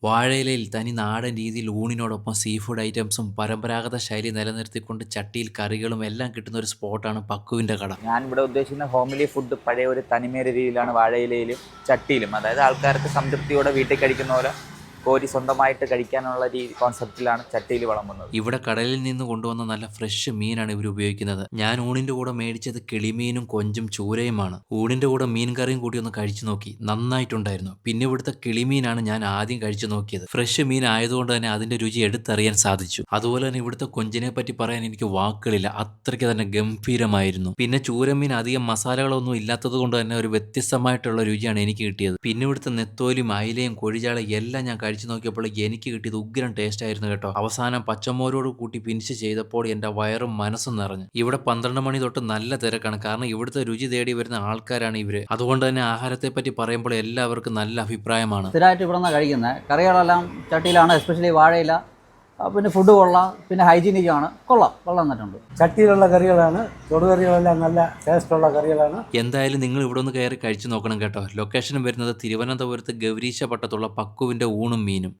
വാഴയിലയിൽ തനി നാടൻ രീതിയിൽ ഊണിനോടൊപ്പം സീ ഫുഡ് ഐറ്റംസും പരമ്പരാഗത ശൈലി നിലനിർത്തിക്കൊണ്ട് ചട്ടിയിൽ കറികളും എല്ലാം കിട്ടുന്ന ഒരു സ്പോട്ടാണ് പക്കുവിൻ്റെ കട. ഞാൻ ഇവിടെ ഉദ്ദേശിക്കുന്ന ഹോംലി ഫുഡ് പഴയ ഒരു തനിമേര രീതിയിലാണ് വാഴയിലയിലും ചട്ടിയിലും, അതായത് ആൾക്കാർക്ക് സംതൃപ്തിയോടെ വീട്ടിൽ കഴിക്കുന്ന പോലെ കോരി സ്വന്തമായിട്ട് കഴിക്കാനുള്ള കോൺസെപ്റ്റിലാണ് ചട്ടിയിൽ വിളമ്പുന്നത്. ഇവിടെ കടലിൽ നിന്ന് കൊണ്ടുവന്ന നല്ല ഫ്രഷ് മീനാണ് ഇവർ ഉപയോഗിക്കുന്നത്. ഞാൻ ഊണിൻ്റെ കൂടെ മേടിച്ചത് കിളിമീനും കൊഞ്ചും ചൂരയുമാണ്. ഊണിൻ്റെ കൂടെ മീൻ കറിയും കൂടി ഒന്ന് കഴിച്ചു നോക്കി, നന്നായിട്ടുണ്ടായിരുന്നു. പിന്നെ ഇവിടുത്തെ കിളിമീനാണ് ഞാൻ ആദ്യം കഴിച്ചു നോക്കിയത്. ഫ്രഷ് മീൻ ആയതുകൊണ്ട് തന്നെ അതിൻ്റെ രുചി എടുത്തറിയാൻ സാധിച്ചു. അതുപോലെ തന്നെ ഇവിടുത്തെ കൊഞ്ചിനെ പറ്റി പറയാൻ എനിക്ക് വാക്കുകളില്ല, അത്രയ്ക്ക് തന്നെ ഗംഭീരമായിരുന്നു. പിന്നെ ചൂരമീൻ അധികം മസാലകളൊന്നും ഇല്ലാത്തത് കൊണ്ട് തന്നെ ഒരു വ്യത്യസ്തമായിട്ടുള്ള രുചിയാണ് എനിക്ക് കിട്ടിയത്. പിന്നെ ഇവിടുത്തെ നെത്തോലിയും അയിലയും കൊഴിചാളയും എല്ലാം ഞാൻ കഴിച്ചു നോക്കിയപ്പോൾ എനിക്ക് കിട്ടിയത് ഉഗ്രൻ ടേസ്റ്റ് ആയിരുന്നു കേട്ടോ. അവസാനം പച്ചമോരോട് കൂട്ടി ഫിനിഷ് ചെയ്തപ്പോൾ എൻ്റെ വയറും മനസ്സും നിറഞ്ഞു. ഇവിടെ 12 മണി തൊട്ട് നല്ല തിരക്കാണ്, കാരണം ഇവിടുത്തെ രുചി തേടി വരുന്ന ആൾക്കാരാണ് ഇവര്. അതുകൊണ്ട് തന്നെ ആഹാരത്തെ പറ്റി പറയുമ്പോൾ എല്ലാവർക്കും നല്ല അഭിപ്രായമാണ്. സ്ഥിരമായിട്ട് ഇവിടെ നിന്നാണ് കഴിക്കുന്നത്. കറികളെല്ലാം ചട്ടിയിലാണ്, എസ്പെഷ്യലി വാഴയില. പിന്നെ ഫുഡ് കൊള്ളാം, പിന്നെ ഹൈജീനിക്കാണ്, കൊള്ളാം വന്നിട്ടുണ്ട്. ചട്ടിയിലുള്ള കറികളാണ്, തൊടുകറികളെല്ലാം നല്ല ടേസ്റ്റുള്ള കറികളാണ്. എന്തായാലും നിങ്ങൾ ഇവിടെ ഒന്ന് കയറി കഴിച്ചു നോക്കണം കേട്ടോ. ലൊക്കേഷൻ വരുന്നത് തിരുവനന്തപുരത്ത് ഗൗരീശപട്ടത്തുള്ള പക്കുവിൻ്റെ ഊണും മീനും.